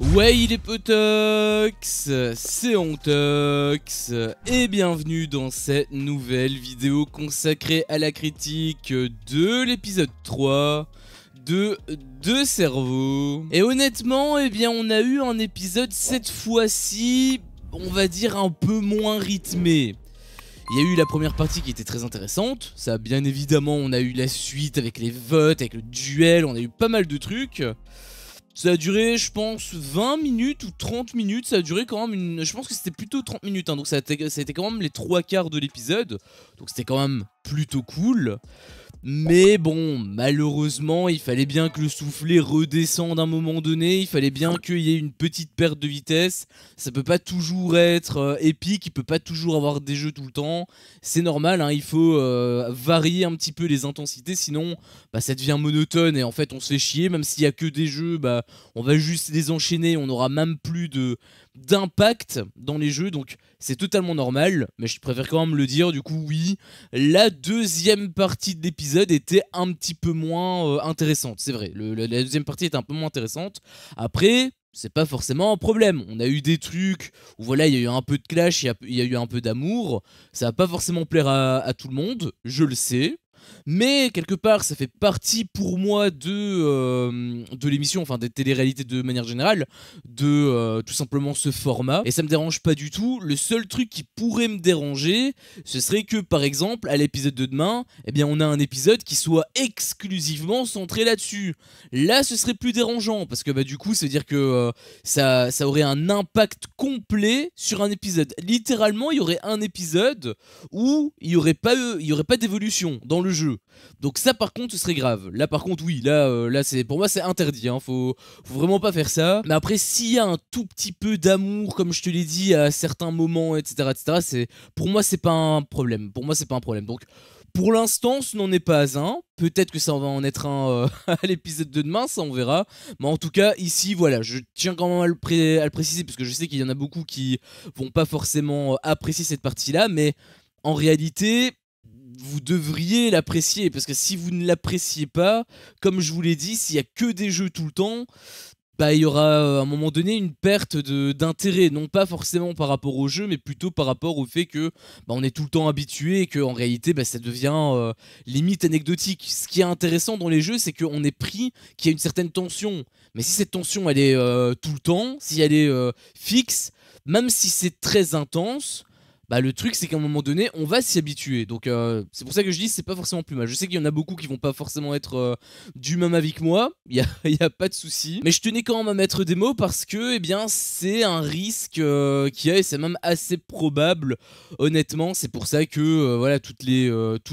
Ouais, il est potox, c'est Ontox, et bienvenue dans cette nouvelle vidéo consacrée à la critique de l'épisode 3 de Deux cerveaux. Et honnêtement, eh bien, on a eu un épisode cette fois-ci, on va dire un peu moins rythmé. Il y a eu la première partie qui était très intéressante, ça bien évidemment, on a eu la suite avec les votes, avec le duel, on a eu pas mal de trucs. Ça a duré, je pense, 20 minutes ou 30 minutes, ça a duré quand même une... Je pense que c'était plutôt 30 minutes, hein, donc ça a été quand même les 3/4 de l'épisode. Donc c'était quand même plutôt cool. Mais bon, malheureusement, il fallait bien que le soufflet redescende à un moment donné, il fallait bien qu'il y ait une petite perte de vitesse. Ça peut pas toujours être épique, il peut pas toujours avoir des jeux tout le temps. C'est normal, hein, il faut varier un petit peu les intensités, sinon bah, ça devient monotone et en fait on se fait chier. Même s'il y a que des jeux, bah, on va juste les enchaîner, on n'aura même plus d'impact dans les jeux, donc c'est totalement normal, mais je préfère quand même le dire. Du coup oui, la deuxième partie de l'épisode était un petit peu moins intéressante, c'est vrai, la deuxième partie était un peu moins intéressante. Après, c'est pas forcément un problème, on a eu des trucs où voilà, il y a eu un peu de clash, il y a eu un peu d'amour, ça va pas forcément plaire à tout le monde, je le sais. Mais quelque part, ça fait partie pour moi de l'émission, enfin des téléréalités de manière générale, de tout simplement ce format. Et ça me dérange pas du tout. Le seul truc qui pourrait me déranger, ce serait que par exemple, à l'épisode de demain, eh bien on a un épisode qui soit exclusivement centré là-dessus. Là, ce serait plus dérangeant, parce que bah du coup, ça veut dire que ça aurait un impact complet sur un épisode. Littéralement, il y aurait un épisode où il y aurait pas d'évolution dans le jeu. Donc ça par contre ce serait grave. Là par contre oui, là c'est pour moi c'est interdit, hein. Faut vraiment pas faire ça. Mais après s'il y a un tout petit peu d'amour, comme je te l'ai dit, à certains moments, etc., pour moi c'est pas un problème. Pour moi c'est pas un problème. Donc pour l'instant, ce n'en est pas un. Peut-être que ça va en être un à l'épisode de demain, ça on verra. Mais en tout cas, ici, voilà, je tiens quand même à le préciser, parce que je sais qu'il y en a beaucoup qui vont pas forcément apprécier cette partie-là. Mais en réalité, vous devriez l'apprécier, parce que si vous ne l'appréciez pas, comme je vous l'ai dit, s'il y a que des jeux tout le temps, bah il y aura à un moment donné une perte d'intérêt, non pas forcément par rapport au jeu, mais plutôt par rapport au fait que bah, on est tout le temps habitué et que en réalité bah, ça devient limite anecdotique. Ce qui est intéressant dans les jeux, c'est qu'on est pris, qu'il y a une certaine tension. Mais si cette tension elle est tout le temps, si elle est fixe, même si c'est très intense, bah le truc c'est qu'à un moment donné on va s'y habituer. Donc c'est pour ça que je dis c'est pas forcément plus mal. Je sais qu'il y en a beaucoup qui vont pas forcément être du même avis que moi, y a pas de souci. Mais je tenais quand même à mettre des mots parce que eh bien c'est un risque qu'il y a, et c'est même assez probable honnêtement. C'est pour ça que voilà tous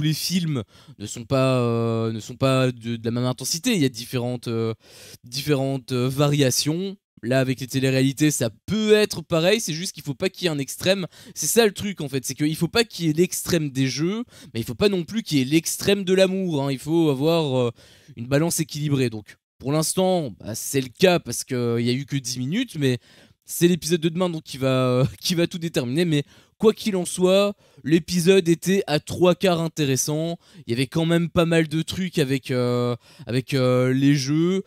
les films ne sont pas de la même intensité. Il y a différentes variations. Là, avec les téléréalités, ça peut être pareil, c'est juste qu'il faut pas qu'il y ait un extrême. C'est ça le truc en fait, c'est qu'il faut pas qu'il y ait l'extrême des jeux, mais il faut pas non plus qu'il y ait l'extrême de l'amour, hein. Il faut avoir une balance équilibrée. Donc pour l'instant, bah, c'est le cas parce qu'il y a eu que 10 minutes, mais c'est l'épisode de demain donc qui va tout déterminer. Mais quoi qu'il en soit, l'épisode était à 3/4 intéressant. Il y avait quand même pas mal de trucs avec les jeux.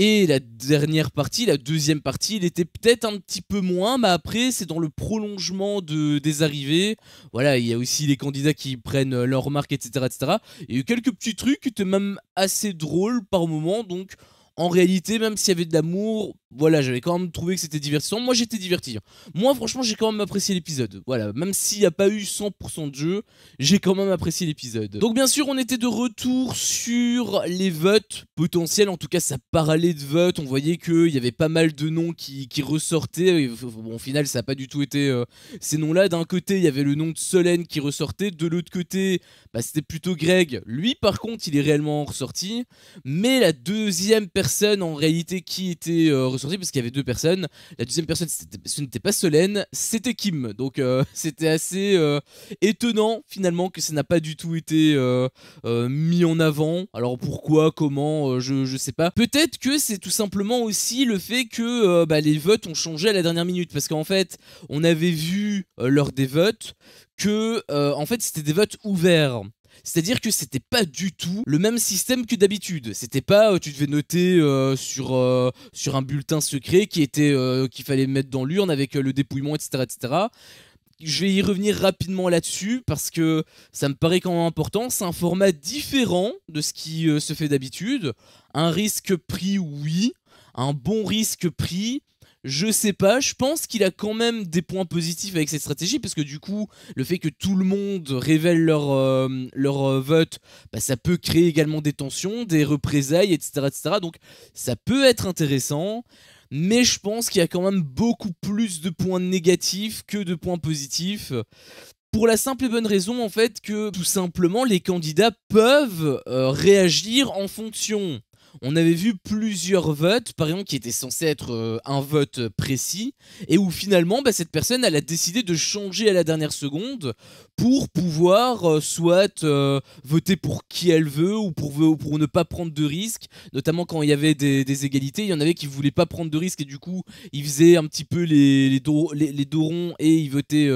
Et la dernière partie, la deuxième partie, il était peut-être un petit peu moins, mais après c'est dans le prolongement des arrivées. Voilà, il y a aussi les candidats qui prennent leurs marques, etc. Il y a eu quelques petits trucs qui étaient même assez drôles par moment, donc en réalité, même s'il y avait de l'amour, voilà, j'avais quand même trouvé que c'était divertissant. Moi, j'étais diverti. Moi, franchement, j'ai quand même apprécié l'épisode. Voilà, même s'il n'y a pas eu 100% de jeu, j'ai quand même apprécié l'épisode. Donc, bien sûr, on était de retour sur les votes potentiels. En tout cas, ça parlait de votes. On voyait qu'il y avait pas mal de noms qui ressortaient. Bon, au final, ça n'a pas du tout été ces noms-là. D'un côté, il y avait le nom de Solène qui ressortait. De l'autre côté, bah, c'était plutôt Greg. Lui, par contre, il est réellement ressorti. Mais la deuxième personne en réalité qui était ressortie, parce qu'il y avait deux personnes, la deuxième personne ce n'était pas Solène, c'était Kim. Donc c'était assez étonnant finalement que ça n'a pas du tout été mis en avant. Alors pourquoi, comment, je sais pas. Peut-être que c'est tout simplement aussi le fait que bah, les votes ont changé à la dernière minute, parce qu'en fait on avait vu lors des votes que en fait c'était des votes ouverts. C'est-à-dire que c'était pas du tout le même système que d'habitude. C'était pas tu devais noter sur un bulletin secret qu'il fallait mettre dans l'urne avec le dépouillement, etc., etc. Je vais y revenir rapidement là-dessus parce que ça me paraît quand même important. C'est un format différent de ce qui se fait d'habitude. Un risque pris, oui. Un bon risque pris, je sais pas. Je pense qu'il a quand même des points positifs avec cette stratégie parce que du coup, le fait que tout le monde révèle leur vote, bah, ça peut créer également des tensions, des représailles, etc., etc. Donc ça peut être intéressant. Mais je pense qu'il y a quand même beaucoup plus de points négatifs que de points positifs. Pour la simple et bonne raison, en fait, que tout simplement, les candidats peuvent réagir en fonction. On avait vu plusieurs votes, par exemple, qui étaient censés être un vote précis, et où finalement, bah, cette personne, elle a décidé de changer à la dernière seconde pour pouvoir soit voter pour qui elle veut, ou pour ne pas prendre de risques, notamment quand il y avait des égalités. Il y en avait qui voulaient pas prendre de risques, et du coup, ils faisaient un petit peu les dos ronds, et ils votaient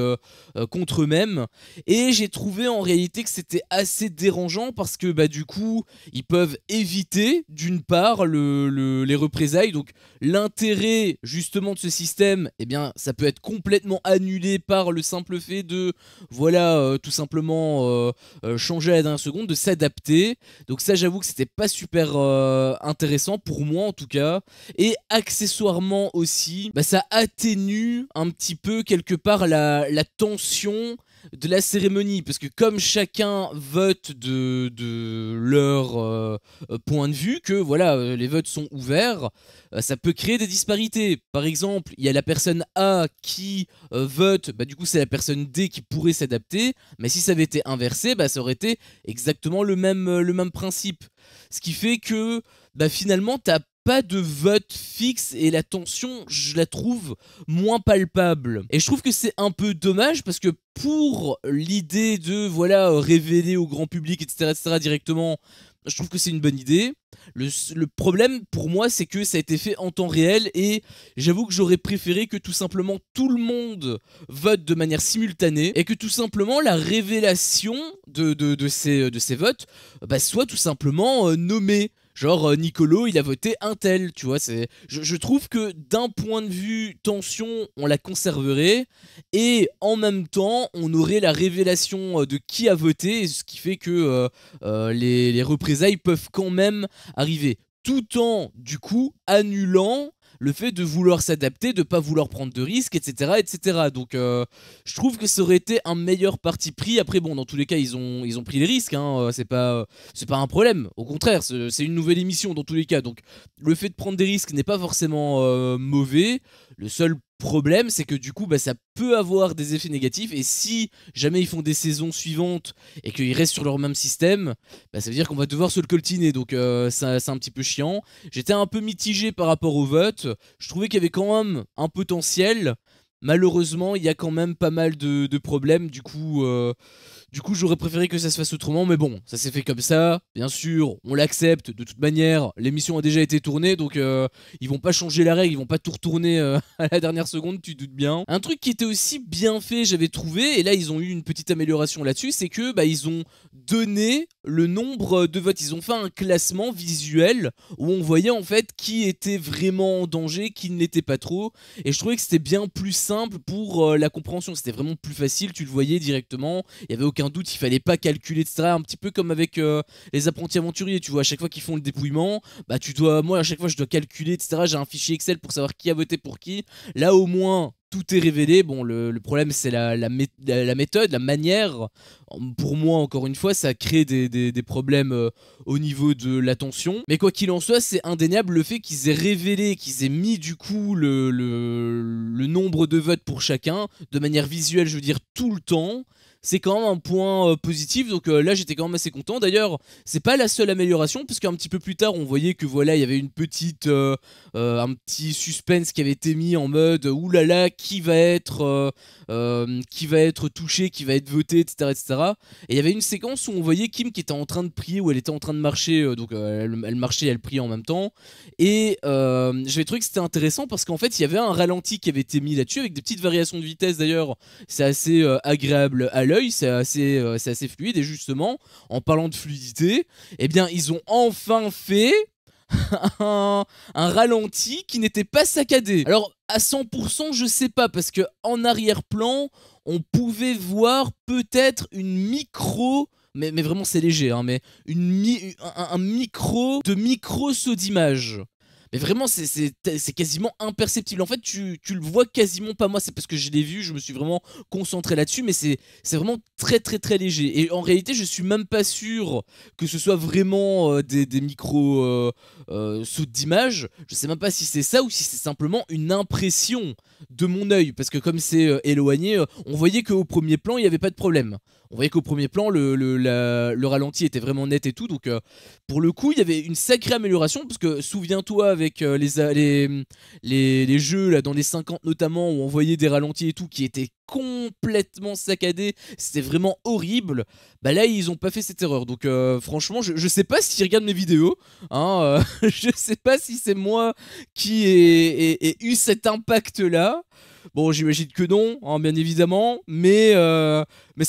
contre eux-mêmes. Et j'ai trouvé en réalité que c'était assez dérangeant, parce que bah, du coup, ils peuvent éviter d'une part les représailles. Donc l'intérêt justement de ce système, eh bien ça peut être complètement annulé par le simple fait de voilà tout simplement changer à la dernière seconde, de s'adapter. Donc ça, j'avoue que c'était pas super intéressant pour moi en tout cas. Et accessoirement aussi, bah, ça atténue un petit peu quelque part la tension de la cérémonie, parce que comme chacun vote de leur point de vue, que voilà, les votes sont ouverts, ça peut créer des disparités. Par exemple, il y a la personne A qui vote, bah, du coup c'est la personne D qui pourrait s'adapter, mais si ça avait été inversé, bah, ça aurait été exactement le même principe. Ce qui fait que bah, finalement t'as pas de vote fixe et la tension, je la trouve moins palpable. Et je trouve que c'est un peu dommage parce que pour l'idée de voilà révéler au grand public, etc., etc., directement, je trouve que c'est une bonne idée. Le problème pour moi, c'est que ça a été fait en temps réel et j'avoue que j'aurais préféré que tout simplement tout le monde vote de manière simultanée et que tout simplement la révélation de ces votes bah, soit tout simplement nommée. Genre Nicolo, il a voté un tel, tu vois. Je trouve que d'un point de vue tension, on la conserverait et en même temps, on aurait la révélation de qui a voté, ce qui fait que les représailles peuvent quand même arriver, tout en du coup annulant le fait de vouloir s'adapter, de pas vouloir prendre de risques, etc., etc. Donc je trouve que ça aurait été un meilleur parti pris. Après bon, dans tous les cas, ils ont pris les risques, hein, c'est pas un problème. Au contraire, c'est une nouvelle émission dans tous les cas. Donc le fait de prendre des risques n'est pas forcément mauvais. Le seul problème, c'est que du coup, bah, ça peut avoir des effets négatifs. Et si jamais ils font des saisons suivantes et qu'ils restent sur leur même système, bah, ça veut dire qu'on va devoir se le coltiner. Donc c'est un petit peu chiant. J'étais un peu mitigé par rapport au vote. Je trouvais qu'il y avait quand même un potentiel. Malheureusement, il y a quand même pas mal de problèmes. Du coup, j'aurais préféré que ça se fasse autrement, mais bon, ça s'est fait comme ça. Bien sûr, on l'accepte. De toute manière, l'émission a déjà été tournée, donc ils vont pas changer la règle, ils vont pas tout retourner à la dernière seconde, tu te doutes bien. Un truc qui était aussi bien fait, j'avais trouvé, et là ils ont eu une petite amélioration là-dessus, c'est que bah, ils ont donné le nombre de votes. Ils ont fait un classement visuel où on voyait en fait qui était vraiment en danger, qui ne l'était pas trop, et je trouvais que c'était bien plus simple pour la compréhension. C'était vraiment plus facile, tu le voyais directement, il y avait aucun doute, il fallait pas calculer, etc. Un petit peu comme avec les apprentis aventuriers, tu vois, à chaque fois qu'ils font le dépouillement, bah moi à chaque fois je dois calculer, etc. J'ai un fichier Excel pour savoir qui a voté pour qui. Là au moins tout est révélé. Bon, le problème c'est la méthode, la manière. Pour moi, encore une fois, ça crée des problèmes au niveau de l'attention. Mais quoi qu'il en soit, c'est indéniable le fait qu'ils aient révélé, qu'ils aient mis du coup le nombre de votes pour chacun, de manière visuelle, je veux dire, tout le temps. C'est quand même un point positif, donc là j'étais quand même assez content. D'ailleurs, c'est pas la seule amélioration, parce qu'un petit peu plus tard on voyait que voilà, il y avait une petite un petit suspense qui avait été mis en mode oulala, qui va être touché, qui va être voté, etc., etc. Et il y avait une séquence où on voyait Kim qui était en train de prier, où elle était en train de marcher, donc elle marchait et elle priait en même temps. Et j'avais trouvé que c'était intéressant parce qu'en fait il y avait un ralenti qui avait été mis là-dessus avec des petites variations de vitesse. D'ailleurs, c'est assez agréable à l'œil. l'œil, c'est assez fluide. Et justement, en parlant de fluidité, eh bien ils ont enfin fait un ralenti qui n'était pas saccadé. Alors à 100% je sais pas, parce que en arrière-plan on pouvait voir peut-être une micro, mais vraiment c'est léger, hein, mais un micro de micro-saut d'image. Mais vraiment, c'est quasiment imperceptible. En fait, tu le vois quasiment pas. Moi, c'est parce que je l'ai vu, je me suis vraiment concentré là-dessus, mais c'est vraiment très très très léger. Et en réalité, je suis même pas sûr que ce soit vraiment des micros sauts d'image. Je sais même pas si c'est ça ou si c'est simplement une impression de mon œil. Parce que comme c'est éloigné, on voyait qu'au premier plan, il n'y avait pas de problème. On voyait qu'au premier plan, le ralenti était vraiment net et tout. Donc, pour le coup, il y avait une sacrée amélioration. Parce que, souviens-toi, avec les jeux là, dans les 50 notamment, où on voyait des ralentis et tout qui étaient complètement saccadés, c'était vraiment horrible. Bah là, ils ont pas fait cette erreur. Donc, franchement, je sais pas s'ils regardent mes vidéos. Hein, je sais pas si c'est moi qui ai eu cet impact-là. Bon, j'imagine que non, hein, bien évidemment, mais ça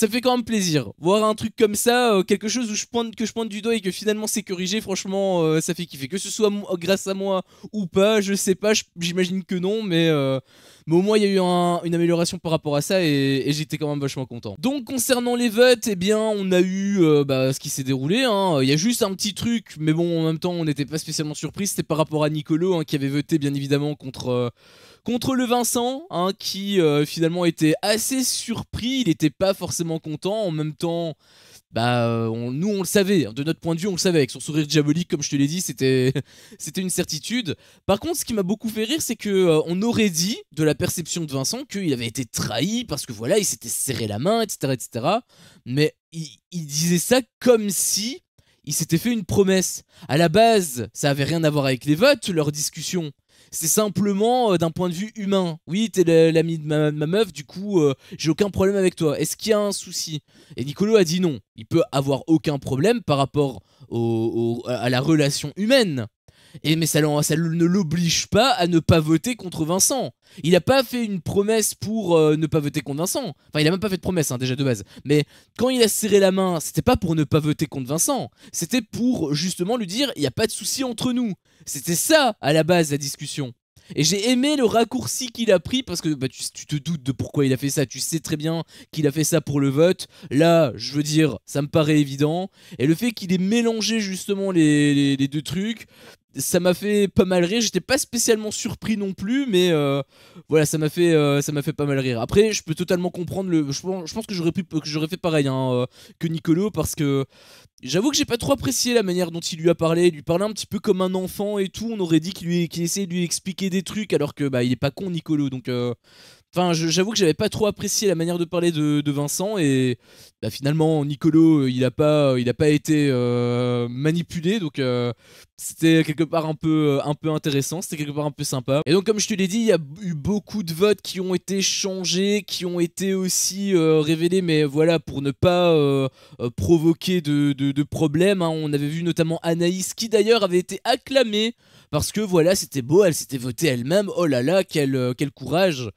me fait quand même plaisir. Voir un truc comme ça, quelque chose où que je pointe du doigt et que finalement c'est corrigé, franchement, ça fait kiffer. Que ce soit grâce à moi ou pas, je sais pas, j'imagine que non, mais au moins il y a eu une amélioration par rapport à ça et j'étais quand même vachement content. Donc concernant les votes, eh bien on a eu ce qui s'est déroulé, hein. Il y a juste un petit truc, mais bon en même temps on n'était pas spécialement surpris, c'était par rapport à Nicolo, hein, qui avait voté bien évidemment contre le Vincent, hein, qui finalement était assez surpris, il n'était pas forcément content, en même temps, bah, nous on le savait, de notre point de vue on le savait, avec son sourire diabolique comme je te l'ai dit, c'était une certitude. Par contre ce qui m'a beaucoup fait rire, c'est que on aurait dit, de la perception de Vincent, qu'il avait été trahi, parce que voilà, il s'était serré la main, etc. etc. Mais il disait ça comme si il s'était fait une promesse. À la base, ça avait rien à voir avec les votes, leur discussion. C'est simplement d'un point de vue humain. Oui, t'es l'ami de ma meuf, du coup, j'ai aucun problème avec toi. Est-ce qu'il y a un souci? Et Nicolo a dit non. Il peut avoir aucun problème par rapport à la relation humaine. Mais ça ne l'oblige pas à ne pas voter contre Vincent. Il n'a pas fait une promesse pour ne pas voter contre Vincent. Enfin, il a même pas fait de promesse, hein, déjà de base. Mais quand il a serré la main, c'était pas pour ne pas voter contre Vincent. C'était pour justement lui dire, il n'y a pas de souci entre nous. C'était ça, à la base, la discussion. Et j'ai aimé le raccourci qu'il a pris, parce que bah, tu te doutes de pourquoi il a fait ça. Tu sais très bien qu'il a fait ça pour le vote. Là, je veux dire, ça me paraît évident. Et le fait qu'il ait mélangé justement les deux trucs, ça m'a fait pas mal rire. J'étais pas spécialement surpris non plus, mais voilà, ça m'a fait pas mal rire. Après, je peux totalement comprendre je pense que j'aurais fait pareil, hein, que Nicolo, parce que j'avoue que j'ai pas trop apprécié la manière dont il lui a parlé. Il lui parlait un petit peu comme un enfant et tout. On aurait dit qu'il essayait de lui expliquer des trucs, alors que bah il est pas con, Nicolo. Donc enfin, j'avoue que j'avais pas trop apprécié la manière de parler de Vincent, et bah, finalement Nicolo il a pas été manipulé, donc c'était quelque part un peu intéressant, c'était quelque part un peu sympa. Et donc comme je te l'ai dit, il y a eu beaucoup de votes qui ont été changés, qui ont été aussi révélés, mais voilà, pour ne pas provoquer de problèmes, hein. On avait vu notamment Anaïs, qui d'ailleurs avait été acclamée parce que voilà, c'était beau, elle s'était votée elle-même. Oh là là, quel courage.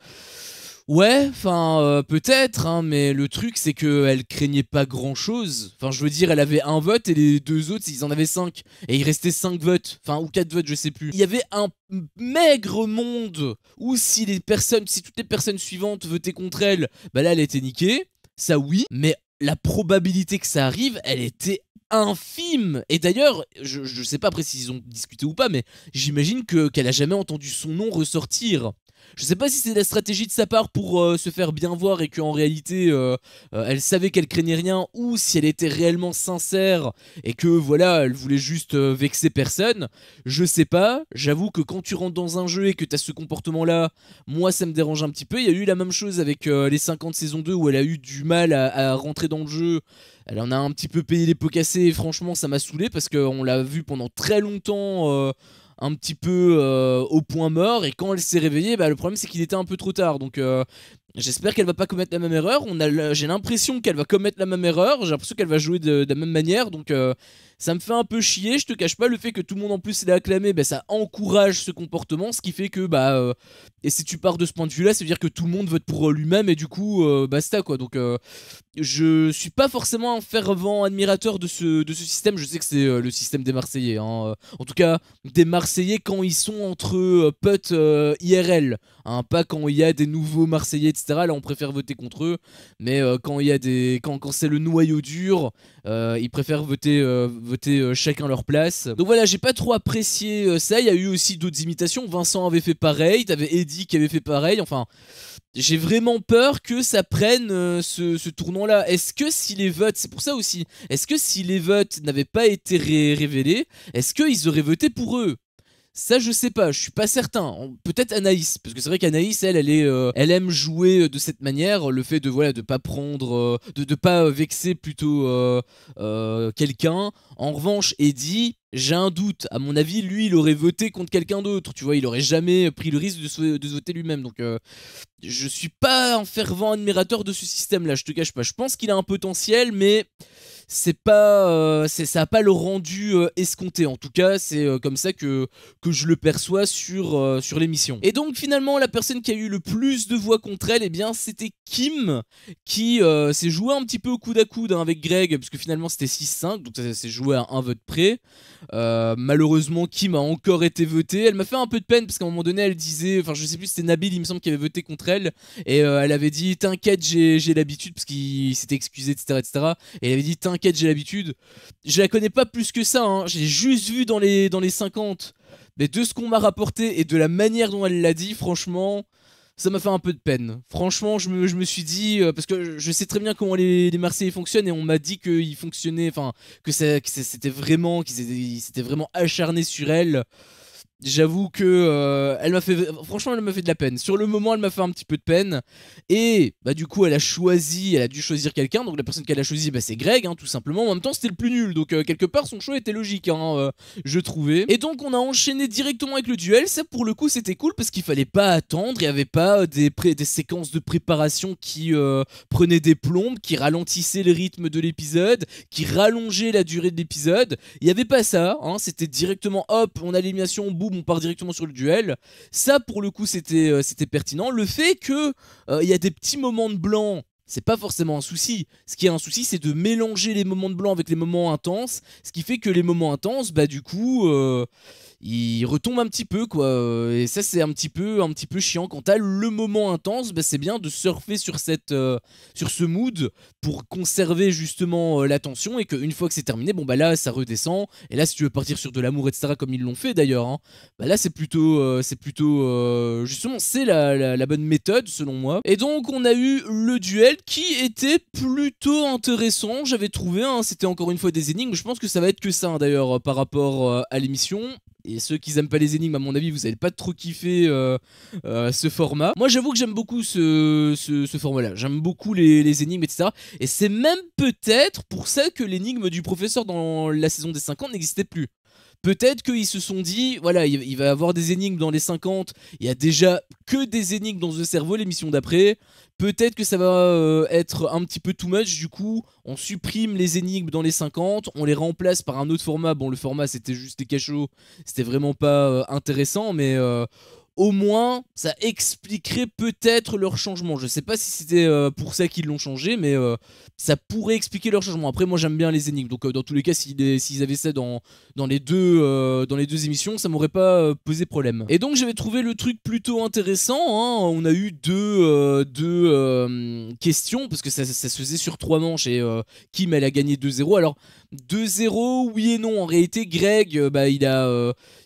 Ouais, enfin, peut-être, hein, mais le truc, c'est qu'elle craignait pas grand-chose. Enfin, je veux dire, elle avait un vote et les deux autres, ils en avaient 5. Et il restait 5 votes, enfin, ou 4 votes, je sais plus. Il y avait un maigre monde où si toutes les personnes suivantes votaient contre elle, bah là, elle était niquée. Ça, oui, mais la probabilité que ça arrive, elle était infime. Et d'ailleurs, je sais pas après s'ils ont discuté ou pas, mais j'imagine qu'elle a jamais entendu son nom ressortir. Je sais pas si c'est la stratégie de sa part pour se faire bien voir et qu'en réalité elle savait qu'elle craignait rien, ou si elle était réellement sincère et que voilà, elle voulait juste vexer personne. Je sais pas, j'avoue que quand tu rentres dans un jeu et que t'as ce comportement là, moi ça me dérange un petit peu. Il y a eu la même chose avec les 50 saison 2 où elle a eu du mal à rentrer dans le jeu. Elle en a un petit peu payé les pots cassés et franchement ça m'a saoulé parce qu'on l'a vu pendant très longtemps un petit peu au point mort, et quand elle s'est réveillée, bah, le problème c'est qu'il était un peu trop tard. Donc J'espère qu'elle va pas commettre la même erreur. J'ai l'impression qu'elle va commettre la même erreur. J'ai l'impression qu'elle va jouer de la même manière. Donc ça me fait un peu chier. Je te cache pas le fait que tout le monde en plus l'ait acclamé. Bah, ça encourage ce comportement. Ce qui fait que et si tu pars de ce point de vue là, ça veut dire que tout le monde vote pour lui-même. Et du coup basta quoi. Donc je suis pas forcément un fervent admirateur de ce système. Je sais que c'est le système des Marseillais, hein. En tout cas, des Marseillais quand ils sont entre potes IRL, hein, pas quand il y a des nouveaux Marseillais, etc. Là, on préfère voter contre eux. Mais quand il y a quand c'est le noyau dur, ils préfèrent voter chacun leur place. Donc voilà, j'ai pas trop apprécié ça. Il y a eu aussi d'autres imitations. Vincent avait fait pareil. T'avais Eddie qui avait fait pareil. Enfin. J'ai vraiment peur que ça prenne ce tournant-là. Est-ce que si les votes, c'est pour ça aussi, est-ce que si les votes n'avaient pas été révélés, est-ce qu'ils auraient voté pour eux? Ça, je sais pas, je suis pas certain. Peut-être Anaïs, parce que c'est vrai qu'Anaïs, elle aime jouer de cette manière, le fait de de pas prendre, de pas vexer plutôt quelqu'un. En revanche, Eddie, j'ai un doute. À mon avis, lui, il aurait voté contre quelqu'un d'autre. Tu vois, il aurait jamais pris le risque de se voter lui-même. Donc, je suis pas un fervent admirateur de ce système-là. Je te cache pas. Je pense qu'il a un potentiel, mais c'est pas ça a pas le rendu escompté. En tout cas c'est comme ça que je le perçois sur l'émission. Et donc finalement la personne qui a eu le plus de voix contre elle, eh bien c'était Kim, qui s'est joué un petit peu au coude à coude hein, avec Greg, parce que finalement c'était 6-5, donc ça s'est joué à un vote près. Malheureusement Kim a encore été votée. Elle m'a fait un peu de peine parce qu'à un moment donné elle disait, enfin je sais plus si c'était Nabil il me semble qui avait voté contre elle, et elle avait dit t'inquiète j'ai l'habitude, parce qu'il s'était excusé etc. Et elle avait dit t'inquiète j'ai l'habitude. Je la connais pas plus que ça, hein. J'ai juste vu dans les 50. Mais de ce qu'on m'a rapporté et de la manière dont elle l'a dit, franchement, ça m'a fait un peu de peine. Franchement, je me suis dit, parce que je sais très bien comment les Marseillais fonctionnent, et on m'a dit qu'ils fonctionnaient, enfin, c'était vraiment, qu'ils s'étaient vraiment acharnés sur elle. J'avoue que franchement elle m'a fait de la peine. Sur le moment elle m'a fait un petit peu de peine. Et bah du coup elle a dû choisir quelqu'un. Donc la personne qu'elle a choisi c'est Greg hein, tout simplement. En même temps c'était le plus nul. Donc quelque part son choix était logique hein, je trouvais. Et donc on a enchaîné directement avec le duel. Ça pour le coup c'était cool parce qu'il fallait pas attendre. Il n'y avait pas des séquences de préparation qui prenaient des plombes, qui ralentissaient le rythme de l'épisode, qui rallongeaient la durée de l'épisode. Il n'y avait pas ça hein. C'était directement hop on a l'élimination, boum, on part directement sur le duel. Ça pour le coup c'était pertinent. Le fait que il y a des petits moments de blanc, c'est pas forcément un souci. Ce qui est un souci c'est de mélanger les moments de blanc avec les moments intenses, ce qui fait que les moments intenses bah du coup il retombe un petit peu quoi, et ça c'est un petit peu chiant. Quand t'as le moment intense, bah, c'est bien de surfer sur sur ce mood pour conserver justement l'attention, et qu'une fois que c'est terminé, bon bah là ça redescend, et là si tu veux partir sur de l'amour etc comme ils l'ont fait d'ailleurs hein, bah là c'est plutôt justement c'est la bonne méthode selon moi. Et donc on a eu le duel qui était plutôt intéressant, j'avais trouvé hein. C'était encore une fois des énigmes, je pense que ça va être que ça hein, d'ailleurs par rapport à l'émission. Et ceux qui aiment pas les énigmes, à mon avis, vous allez pas trop kiffer ce format. Moi, j'avoue que j'aime beaucoup ce format-là. J'aime beaucoup les énigmes, etc. Et c'est même peut-être pour ça que l'énigme du professeur dans la saison des 50 n'existait plus. Peut-être qu'ils se sont dit, voilà, il va y avoir des énigmes dans les 50, il y a déjà que des énigmes dans The Cerveau, l'émission d'après. Peut-être que ça va être un petit peu too much, du coup, on supprime les énigmes dans les 50, on les remplace par un autre format. Bon, le format c'était juste des cachots, c'était vraiment pas intéressant, mais au moins ça expliquerait peut-être leur changement. Je sais pas si c'était pour ça qu'ils l'ont changé, mais ça pourrait expliquer leur changement. Après moi j'aime bien les énigmes, donc dans tous les cas s'ils avaient ça dans les deux émissions, ça m'aurait pas posé problème. Et donc j'avais trouvé le truc plutôt intéressant hein. On a eu deux questions, parce que ça se faisait sur 3 manches, et Kim elle a gagné 2-0. Alors 2-0 oui et non, en réalité Greg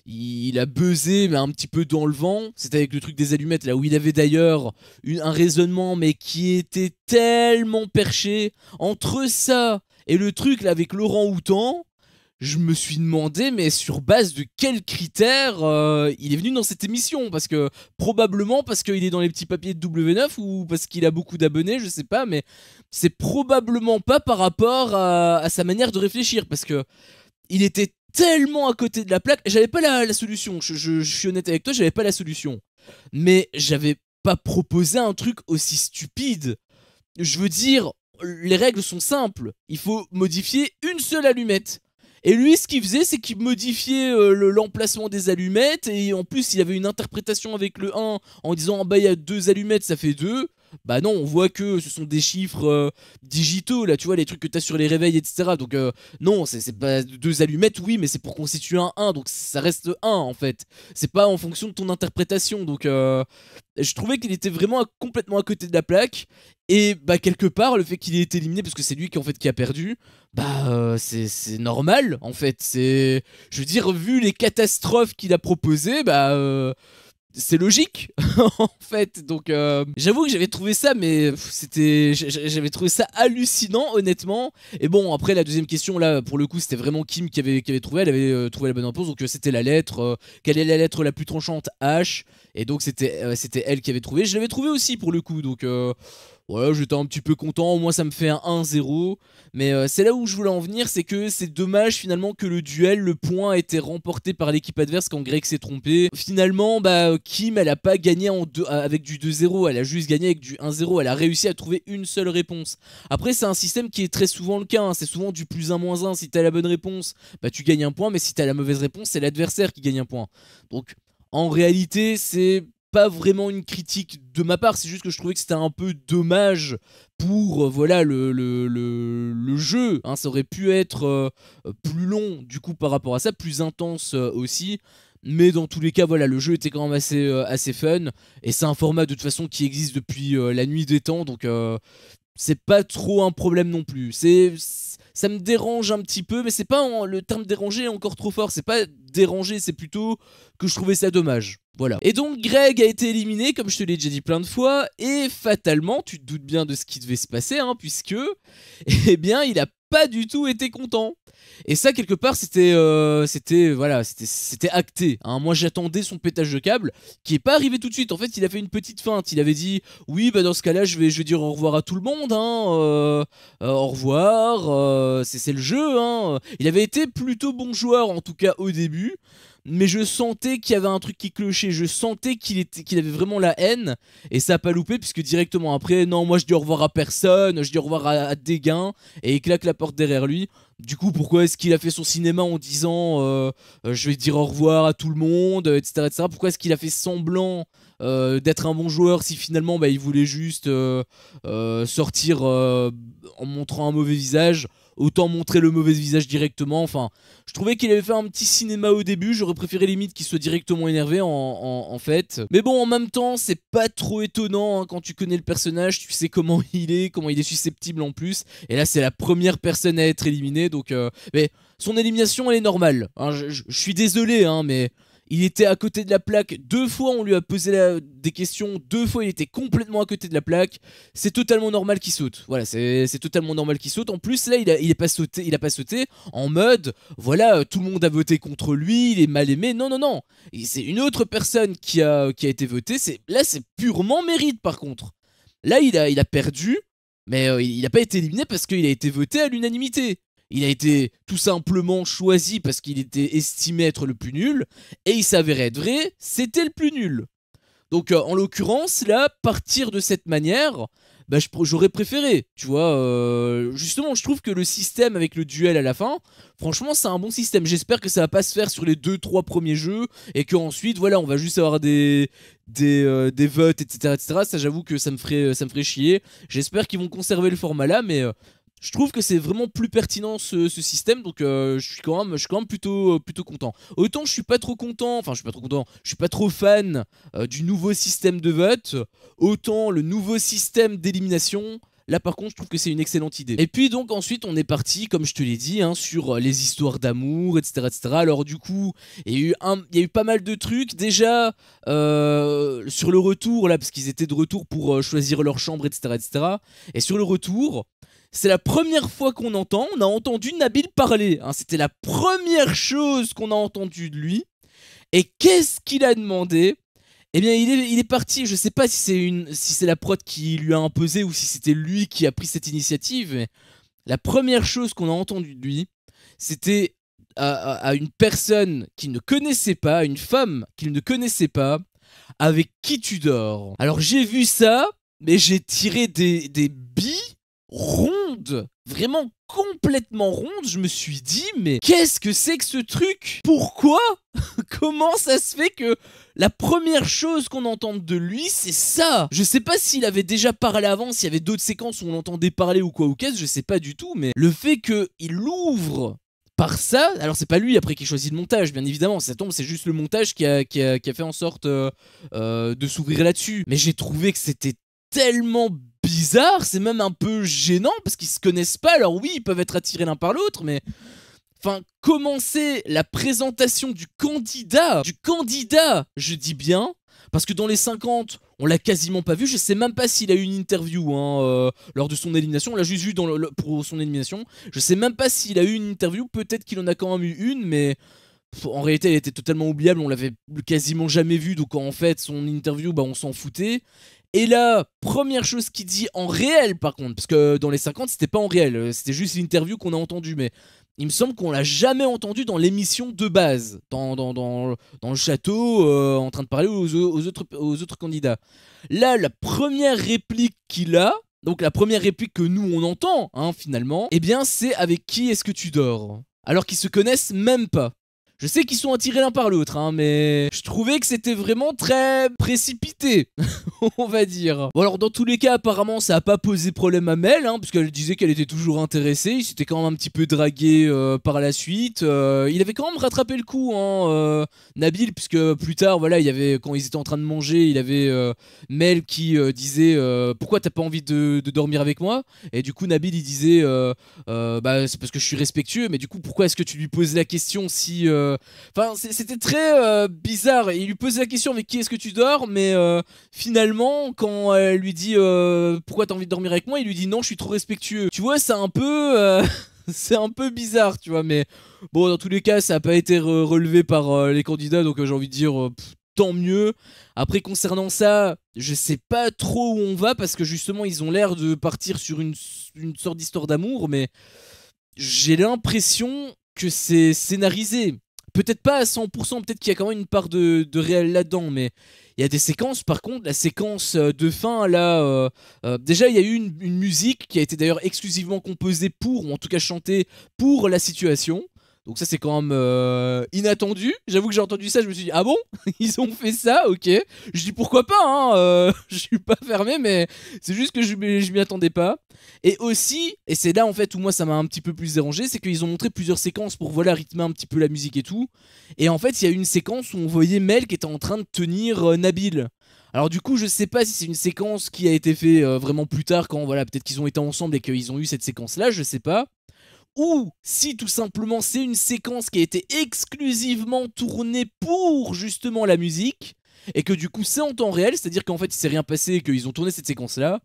il a buzzé mais un petit peu dans le vent. C'était avec le truc des allumettes là où il avait d'ailleurs un raisonnement mais qui était tellement perché. Entre ça et le truc là avec Laurent Houtan, je me suis demandé mais sur base de quels critères il est venu dans cette émission. Parce que probablement parce qu'il est dans les petits papiers de W9 ou parce qu'il a beaucoup d'abonnés, je sais pas, mais c'est probablement pas par rapport à sa manière de réfléchir, parce que il était tellement à côté de la plaque. J'avais pas la solution, je suis honnête avec toi, j'avais pas la solution. Mais j'avais pas proposer un truc aussi stupide? Je veux dire, les règles sont simples. Il faut modifier une seule allumette. Et lui, ce qu'il faisait, c'est qu'il modifiait l'emplacement des allumettes. Et en plus, il avait une interprétation avec le 1 en disant ah bah il y a 2 allumettes, ça fait 2. Bah non, on voit que ce sont des chiffres digitaux, là, tu vois, les trucs que t'as sur les réveils, etc. Donc non, c'est pas 2 allumettes, oui, mais c'est pour constituer un 1, donc ça reste 1 en fait. C'est pas en fonction de ton interprétation, donc je trouvais qu'il était vraiment complètement à côté de la plaque. Et bah quelque part, le fait qu'il ait été éliminé, parce que c'est lui qui en fait qui a perdu, bah c'est normal en fait. C'est, je veux dire, vu les catastrophes qu'il a proposées, bah c'est logique en fait. Donc j'avoue que j'avais trouvé ça, mais j'avais trouvé ça hallucinant honnêtement. Et bon, après la deuxième question là, pour le coup, c'était vraiment Kim qui avait trouvé. Elle avait trouvé la bonne réponse, donc c'était la lettre. Quelle est la lettre la plus tranchante? H. Et donc c'était elle qui avait trouvé. Je l'avais trouvé aussi pour le coup, donc voilà, j'étais un petit peu content, au moins ça me fait un 1-0. Mais c'est là où je voulais en venir, c'est que c'est dommage finalement que le duel, le point a été remporté par l'équipe adverse quand Greg s'est trompé. Finalement, bah Kim, elle a pas gagné avec du 2-0, elle a juste gagné avec du 1-0, elle a réussi à trouver une seule réponse. Après, c'est un système qui est très souvent le cas, hein. C'est souvent du plus 1 moins 1, si t'as la bonne réponse, bah tu gagnes un point, mais si t'as la mauvaise réponse, c'est l'adversaire qui gagne un point. Donc en réalité, c'est pas vraiment une critique de ma part, c'est juste que je trouvais que c'était un peu dommage pour voilà le jeu, hein. Ça aurait pu être plus long du coup par rapport à ça, plus intense aussi. Mais dans tous les cas, voilà, le jeu était quand même assez fun. Et c'est un format de toute façon qui existe depuis la nuit des temps, donc c'est pas trop un problème non plus. Ça me dérange un petit peu, mais c'est pas le terme déranger est encore trop fort. C'est pas déranger, c'est plutôt que je trouvais ça dommage. Voilà. Et donc Greg a été éliminé, comme je te l'ai déjà dit plein de fois, et fatalement, tu te doutes bien de ce qui devait se passer, hein, puisque, eh bien, il a pas du tout été content. Et ça, quelque part, c'était acté, hein. Moi, j'attendais son pétage de câble, qui est pas arrivé tout de suite. En fait, il a fait une petite feinte. Il avait dit, oui, bah dans ce cas-là, je vais dire au revoir à tout le monde, hein. Au revoir. C'est le jeu, hein. Il avait été plutôt bon joueur, en tout cas au début. Mais je sentais qu'il y avait un truc qui clochait, je sentais qu'il avait vraiment la haine, et ça a pas loupé, puisque directement après, non, moi je dis au revoir à personne, je dis au revoir à Dégain, et il claque la porte derrière lui. Du coup, pourquoi est-ce qu'il a fait son cinéma en disant je vais dire au revoir à tout le monde, etc., etc. Pourquoi est-ce qu'il a fait semblant d'être un bon joueur si finalement bah, il voulait juste sortir en montrant un mauvais visage? Autant montrer le mauvais visage directement. Enfin, je trouvais qu'il avait fait un petit cinéma au début. J'aurais préféré limite qu'il soit directement énervé en fait. Mais bon, en même temps, c'est pas trop étonnant, hein, quand tu connais le personnage, tu sais comment il est susceptible en plus. Et là, c'est la première personne à être éliminée. Donc, mais son élimination, elle est normale, hein. Je suis désolé, hein, mais il était à côté de la plaque 2 fois, on lui a posé des questions, 2 fois il était complètement à côté de la plaque. C'est totalement normal qu'il saute. Voilà, c'est totalement normal qu'il saute. En plus là, il a pas sauté en mode voilà, tout le monde a voté contre lui, il est mal aimé. Non non non. C'est une autre personne qui a été votée, là c'est purement mérite par contre. Là il a perdu, mais il n'a pas été éliminé parce qu'il a été voté à l'unanimité. Il a été tout simplement choisi parce qu'il était estimé être le plus nul, et il s'avérait être vrai, c'était le plus nul. Donc en l'occurrence, là, partir de cette manière, bah, j'aurais préféré, tu vois. Justement, je trouve que le système avec le duel à la fin, franchement, c'est un bon système. J'espère que ça va pas se faire sur les 2-3 premiers jeux, et qu'ensuite, voilà, on va juste avoir des votes, etc., etc. Ça, j'avoue que ça me ferait chier. J'espère qu'ils vont conserver le format là, mais je trouve que c'est vraiment plus pertinent ce système, donc je suis quand même plutôt content. Autant je suis pas trop content, enfin je suis pas trop fan du nouveau système de vote, autant le nouveau système d'élimination, là par contre je trouve que c'est une excellente idée. Et puis donc ensuite on est parti, comme je te l'ai dit, hein, sur les histoires d'amour, etc., etc. Alors du coup il y a eu pas mal de trucs, déjà sur le retour là, parce qu'ils étaient de retour pour choisir leur chambre, etc., etc. Et sur le retour, c'est la première fois on a entendu Nabil parler, hein. C'était la première chose qu'on a entendu de lui. Et qu'est-ce qu'il a demandé? Eh bien, il est parti. Je sais pas si c'est la prod qui lui a imposé ou si c'était lui qui a pris cette initiative. Mais la première chose qu'on a entendu de lui, c'était à une personne qu'il ne connaissait pas, une femme qu'il ne connaissait pas, avec qui tu dors. Alors j'ai vu ça, mais j'ai tiré des billes rondes, vraiment complètement rondes. Je me suis dit, mais qu'est-ce que c'est que ce truc? Pourquoi? Comment ça se fait que la première chose qu'on entende de lui, c'est ça? Je sais pas s'il avait déjà parlé avant, s'il y avait d'autres séquences où on l'entendait parler ou quoi ou qu'est-ce, je sais pas du tout, mais le fait qu'il ouvre par ça, alors c'est pas lui après qui choisit le montage, bien évidemment, ça tombe, c'est juste le montage qui a fait en sorte de s'ouvrir là-dessus. Mais j'ai trouvé que c'était tellement bizarre, c'est même un peu gênant parce qu'ils se connaissent pas. Alors oui, ils peuvent être attirés l'un par l'autre, mais enfin, commencer la présentation du candidat, je dis bien, parce que dans les 50, on l'a quasiment pas vu. Je sais même pas s'il a eu une interview lors de son élimination. On l'a juste vu pour son élimination. Je sais même pas s'il a eu une interview. Peut-être qu'il en a quand même eu une, mais en réalité, elle était totalement oubliable. On l'avait quasiment jamais vu. Donc en fait, son interview, bah, on s'en foutait. Et là, première chose qu'il dit en réel, par contre, parce que dans les 50, c'était pas en réel. C'était juste l'interview qu'on a entendue, mais il me semble qu'on l'a jamais entendu dans l'émission de base, dans le château, en train de parler aux autres candidats. Là, la première réplique qu'il a, donc la première réplique que nous on entend, hein, finalement, eh bien c'est avec qui est-ce que tu dors? Alors qu'ils se connaissent même pas. Je sais qu'ils sont attirés l'un par l'autre, hein, mais je trouvais que c'était vraiment très précipité, on va dire. Bon alors dans tous les cas, apparemment ça a pas posé problème à Mel, hein, parce qu'elle disait qu'elle était toujours intéressée, il s'était quand même un petit peu dragué par la suite. Il avait quand même rattrapé le coup, hein, Nabil, puisque plus tard, voilà, il y avait, quand ils étaient en train de manger, il avait Mel qui disait pourquoi t'as pas envie de dormir avec moi? Et du coup Nabil il disait bah c'est parce que je suis respectueux, mais du coup pourquoi est-ce que tu lui poses la question si... Enfin, c'était très bizarre. Il lui posait la question avec qui est-ce que tu dors, mais finalement, quand elle lui dit pourquoi t'as envie de dormir avec moi, il lui dit non, je suis trop respectueux. Tu vois, c'est un peu, c'est un peu bizarre, tu vois. Mais bon, dans tous les cas, ça a pas été relevé par les candidats, donc j'ai envie de dire tant mieux. Après, concernant ça, je sais pas trop où on va parce que justement, ils ont l'air de partir sur une sorte d'histoire d'amour, mais j'ai l'impression que c'est scénarisé. Peut-être pas à 100%, peut-être qu'il y a quand même une part de réel là-dedans, mais il y a des séquences, par contre, la séquence de fin, là, déjà il y a eu une musique qui a été d'ailleurs exclusivement composée pour, ou en tout cas chantée pour la situation. Donc ça c'est quand même inattendu. J'avoue que j'ai entendu ça, je me suis dit ah bon ils ont fait ça, ok. Je dis pourquoi pas, hein, je suis pas fermé, mais c'est juste que je m'y attendais pas. Et aussi, et c'est là en fait où moi ça m'a un petit peu plus dérangé, c'est qu'ils ont montré plusieurs séquences pour voilà rythmer un petit peu la musique et tout. Et en fait il y a eu une séquence où on voyait Mel qui était en train de tenir Nabil. Alors du coup je sais pas si c'est une séquence qui a été faite vraiment plus tard quand voilà peut-être qu'ils ont été ensemble et qu'ils ont eu cette séquence là, je sais pas. Ou si tout simplement c'est une séquence qui a été exclusivement tournée pour justement la musique et que du coup c'est en temps réel, c'est-à-dire qu'en fait il s'est rien passé et qu'ils ont tourné cette séquence là.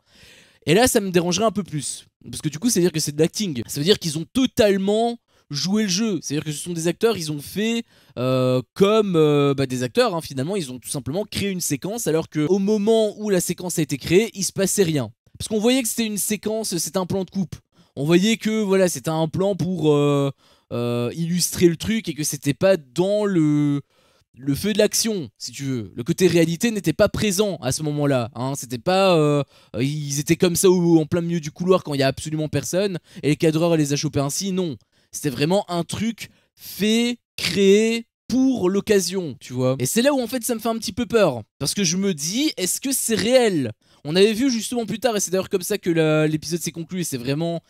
Et là ça me dérangerait un peu plus parce que du coup c'est à dire que c'est de l'acting, ça veut dire qu'ils ont totalement joué le jeu, c'est à dire que ce sont des acteurs, ils ont fait comme des acteurs, hein, finalement ils ont tout simplement créé une séquence alors que au moment où la séquence a été créée il se passait rien, parce qu'on voyait que c'était une séquence, c'était un plan de coupe. On voyait que voilà, c'était un plan pour illustrer le truc et que c'était pas dans le feu de l'action, si tu veux. Le côté réalité n'était pas présent à ce moment-là. Hein. C'était pas, ils étaient comme ça en plein milieu du couloir quand il y a absolument personne et les cadreurs les a chopés ainsi. Non, c'était vraiment un truc fait, créé pour l'occasion, tu vois. Et c'est là où en fait ça me fait un petit peu peur parce que je me dis, est-ce que c'est réel? On avait vu justement plus tard, et c'est d'ailleurs comme ça que l'épisode s'est conclu, et c'est vraiment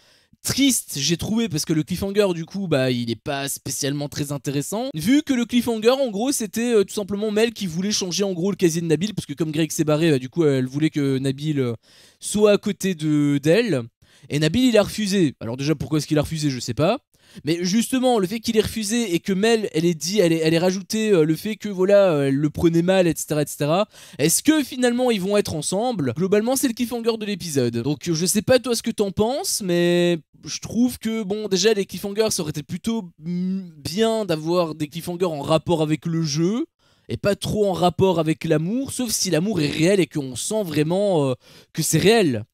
triste, j'ai trouvé, parce que le cliffhanger du coup bah il est pas spécialement très intéressant, vu que le cliffhanger en gros c'était tout simplement Mel qui voulait changer en gros le casier de Nabil, parce que comme Greg s'est barré bah, du coup elle voulait que Nabil soit à côté d'elle, et Nabil il a refusé. Alors déjà pourquoi est-ce qu'il a refusé je sais pas, mais justement le fait qu'il ait refusé et que Mel elle ait rajouté le fait que voilà elle le prenait mal, etc., etc. Est-ce que finalement ils vont être ensemble? Globalement c'est le cliffhanger de l'épisode, donc je sais pas toi ce que t'en penses, mais je trouve que bon déjà les cliffhangers ça aurait été plutôt bien d'avoir des cliffhangers en rapport avec le jeu et pas trop en rapport avec l'amour, sauf si l'amour est réel et qu'on sent vraiment que c'est réel.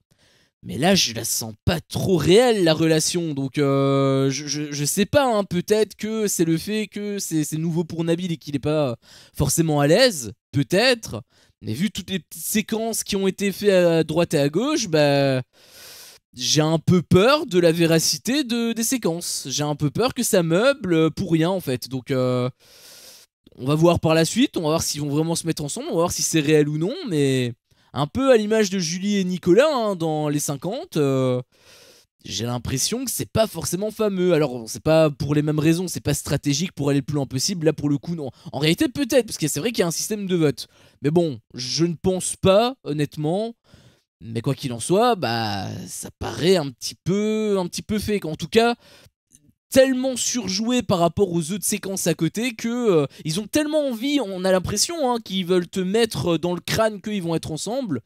Mais là, je la sens pas trop réelle, la relation. Donc, je sais pas, hein, peut-être que c'est le fait que c'est nouveau pour Nabil et qu'il est pas forcément à l'aise. Peut-être. Mais vu toutes les petites séquences qui ont été faites à droite et à gauche, bah j'ai un peu peur de la véracité des séquences. J'ai un peu peur que ça meuble pour rien en fait. Donc on va voir par la suite, on va voir s'ils vont vraiment se mettre ensemble, on va voir si c'est réel ou non, mais un peu à l'image de Julie et Nicolas hein, dans les 50, j'ai l'impression que c'est pas forcément fameux. Alors c'est pas pour les mêmes raisons, c'est pas stratégique pour aller le plus loin possible, là pour le coup non. En réalité peut-être, parce que c'est vrai qu'il y a un système de vote. Mais bon, je ne pense pas, honnêtement. Mais quoi qu'il en soit, bah ça paraît un petit peu fake. En tout cas, tellement surjoué par rapport aux autres séquences à côté que ils ont tellement envie, on a l'impression hein, qu'ils veulent te mettre dans le crâne qu'ils vont être ensemble,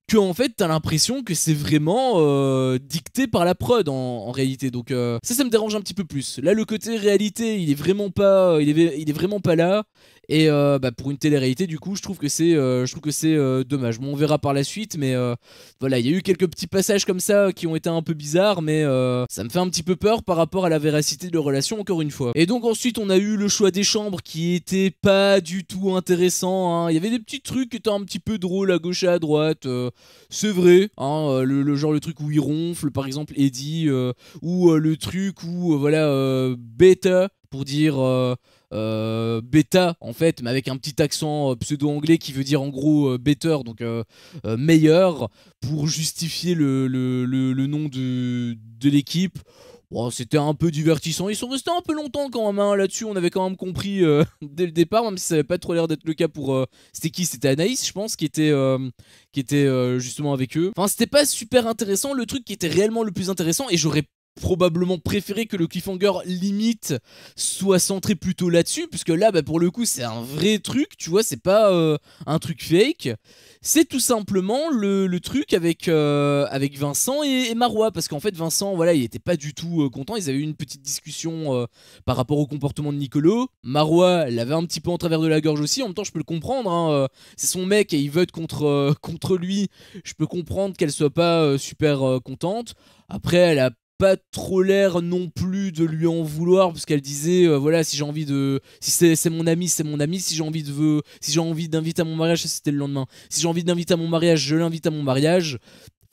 que en fait t'as l'impression que c'est vraiment dicté par la prod en réalité. Donc ça me dérange un petit peu plus. Là le côté réalité il est vraiment pas il est vraiment pas là. Et bah, pour une télé-réalité du coup je trouve que c'est dommage. Bon on verra par la suite, mais voilà, il y a eu quelques petits passages comme ça qui ont été un peu bizarres, mais ça me fait un petit peu peur par rapport à la véracité de leur relation encore une fois. Et donc ensuite on a eu le choix des chambres qui était pas du tout intéressant hein. Il y avait des petits trucs qui étaient un petit peu drôles à gauche et à droite, c'est vrai hein, genre le truc où il ronfle par exemple Eddie, ou le truc où voilà bêta pour dire bêta en fait, mais avec un petit accent pseudo-anglais qui veut dire en gros better, donc meilleur, pour justifier le nom de l'équipe. Bon, c'était un peu divertissant, ils sont restés un peu longtemps quand même hein. Là-dessus on avait quand même compris dès le départ, même si ça avait pas trop l'air d'être le cas pour... C'était qui? C'était Anaïs je pense qui était justement avec eux. Enfin c'était pas super intéressant, le truc qui était réellement le plus intéressant, et j'aurais probablement préféré que le cliffhanger limite soit centré plutôt là-dessus, puisque là bah, pour le coup c'est un vrai truc, tu vois, c'est pas un truc fake, c'est tout simplement le truc avec Vincent et Marois, parce qu'en fait Vincent voilà il était pas du tout content, ils avaient eu une petite discussion par rapport au comportement de Nicolo. Marois l'avait un petit peu en travers de la gorge aussi, en même temps je peux le comprendre hein, c'est son mec et il vote contre lui, je peux comprendre qu'elle soit pas super contente. Après elle a pas trop l'air non plus de lui en vouloir, parce qu'elle disait voilà, si j'ai envie de, si c'est mon ami c'est mon ami, si j'ai envie d'inviter à mon mariage, ça c'était le lendemain, si j'ai envie d'inviter à mon mariage je l'invite à mon mariage.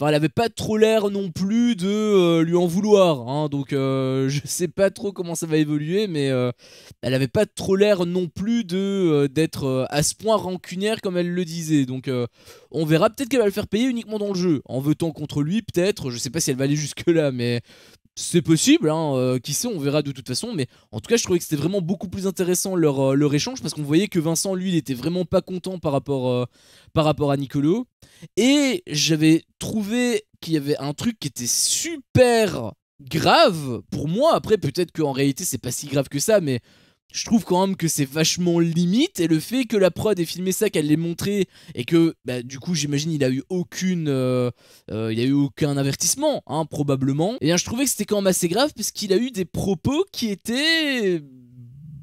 Enfin, elle avait pas trop l'air non plus de lui en vouloir hein, donc je sais pas trop comment ça va évoluer, mais elle avait pas trop l'air non plus de d'être à ce point rancunière comme elle le disait. Donc on verra, peut-être qu'elle va le faire payer uniquement dans le jeu, en votant contre lui peut-être, je sais pas si elle va aller jusque là, mais c'est possible, hein, qui sait, on verra de toute façon. Mais en tout cas je trouvais que c'était vraiment beaucoup plus intéressant leur échange, parce qu'on voyait que Vincent lui il était vraiment pas content par rapport à Nicolo. Et j'avais trouvé qu'il y avait un truc qui était super grave pour moi. Après peut-être qu'en réalité c'est pas si grave que ça, mais je trouve quand même que c'est vachement limite, et le fait que la prod ait filmé ça, qu'elle l'ait montré, et que bah, du coup j'imagine il a eu aucun avertissement hein, probablement, et bien je trouvais que c'était quand même assez grave, parce qu'il a eu des propos qui étaient...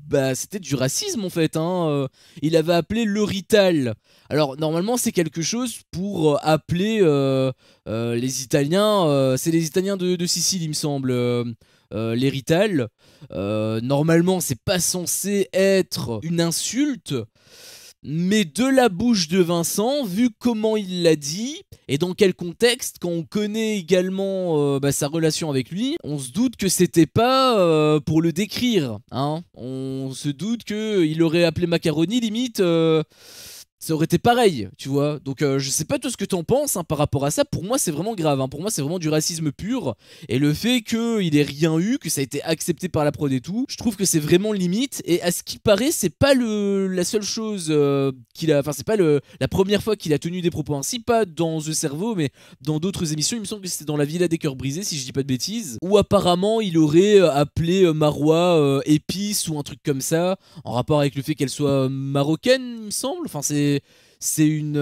Bah c'était du racisme en fait hein. Il avait appelé le Rital. Alors normalement c'est quelque chose pour appeler les Italiens, c'est les Italiens de Sicile il me semble, les Rital. Normalement c'est pas censé être une insulte, mais de la bouche de Vincent, vu comment il l'a dit, et dans quel contexte, quand on connaît également bah, sa relation avec lui, on se doute que c'était pas pour le décrire, hein. On se doute qu'il aurait appelé Macaroni limite... ça aurait été pareil, tu vois. Donc je sais pas tout ce que t'en penses hein, par rapport à ça. Pour moi c'est vraiment grave hein. Pour moi c'est vraiment du racisme pur. Et le fait qu'il ait rien eu, que ça a été accepté par la prod et tout, je trouve que c'est vraiment limite. Et à ce qui paraît c'est pas la seule chose qu'il a... Enfin c'est pas la première fois qu'il a tenu des propos ainsi. Pas dans The Cerveau, mais dans d'autres émissions. Il me semble que c'était dans La Villa des Cœurs Brisés, si je dis pas de bêtises, où apparemment il aurait appelé Marois épice ou un truc comme ça, en rapport avec le fait qu'elle soit marocaine il me semble. Enfin c'est une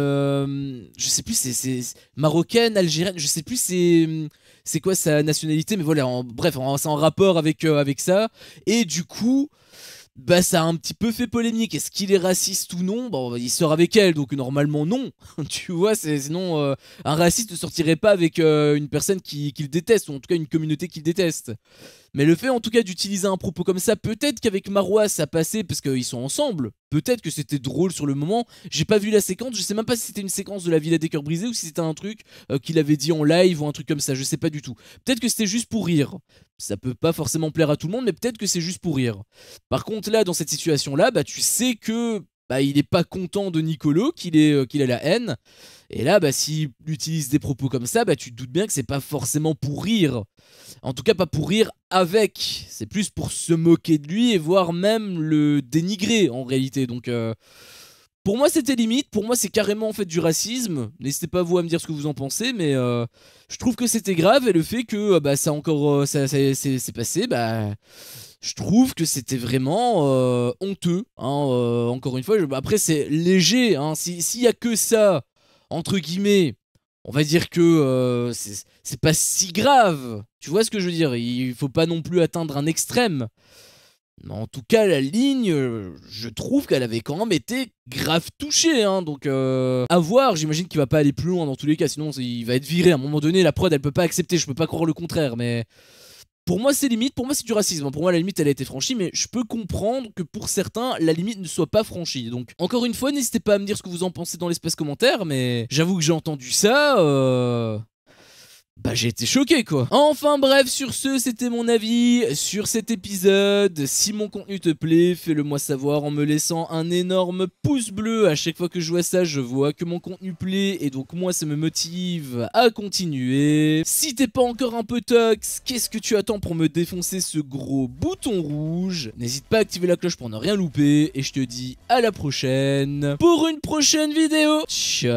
je sais plus, c'est marocaine, algérienne, je sais plus c'est quoi sa nationalité, mais voilà, bref c'est en rapport avec ça. Et du coup bah ça a un petit peu fait polémique. Est-ce qu'il est raciste ou non? Bon, il sort avec elle, donc normalement non. Tu vois, sinon un raciste ne sortirait pas avec une personne qu'il déteste, ou en tout cas une communauté qu'il déteste. Mais le fait en tout cas d'utiliser un propos comme ça, peut-être qu'avec Marois ça passait parce qu'ils sont ensemble. Peut-être que c'était drôle sur le moment. J'ai pas vu la séquence, je sais même pas si c'était une séquence de la Villa des Cœurs Brisés ou si c'était un truc qu'il avait dit en live ou un truc comme ça, je sais pas du tout. Peut-être que c'était juste pour rire. Ça peut pas forcément plaire à tout le monde, mais peut-être que c'est juste pour rire. Par contre là, dans cette situation-là, bah tu sais que il est pas content de Nicolo, qu'il a la haine. Et là, s'il utilise des propos comme ça, tu te doutes bien que c'est pas forcément pour rire. En tout cas, pas pour rire avec. C'est plus pour se moquer de lui et voire même le dénigrer en réalité. Donc, pour moi, c'était limite. Pour moi, c'est carrément en fait du racisme. N'hésitez pas vous à me dire ce que vous en pensez, mais je trouve que c'était grave et le fait que ça encore, c'est passé, je trouve que c'était vraiment honteux. Hein, encore une fois, après c'est léger. Hein, s'il y a que ça, entre guillemets, on va dire que c'est pas si grave. Tu vois ce que je veux dire? Il faut pas non plus atteindre un extrême. Mais en tout cas, la ligne, je trouve qu'elle avait quand même été grave touchée. Hein, donc, à voir. J'imagine qu'il va pas aller plus loin dans tous les cas. Sinon, il va être viré. À un moment donné, la prod, elle peut pas accepter. Je peux pas croire le contraire. Mais pour moi, c'est limite. Pour moi, c'est du racisme. Pour moi, la limite, elle a été franchie. Mais je peux comprendre que pour certains, la limite ne soit pas franchie. Donc, encore une fois, n'hésitez pas à me dire ce que vous en pensez dans l'espace commentaire. Mais j'avoue que j'ai entendu ça. J'ai été choqué quoi. Enfin bref, sur ce, c'était mon avis sur cet épisode. Si mon contenu te plaît, fais-le moi savoir en me laissant un énorme pouce bleu. À chaque fois que je vois ça, je vois que mon contenu plaît et donc moi ça me motive à continuer. Si t'es pas encore un peu tox, qu'est-ce que tu attends pour me défoncer ce gros bouton rouge? N'hésite pas à activer la cloche pour ne rien louper et je te dis à la prochaine pour une prochaine vidéo. Ciao.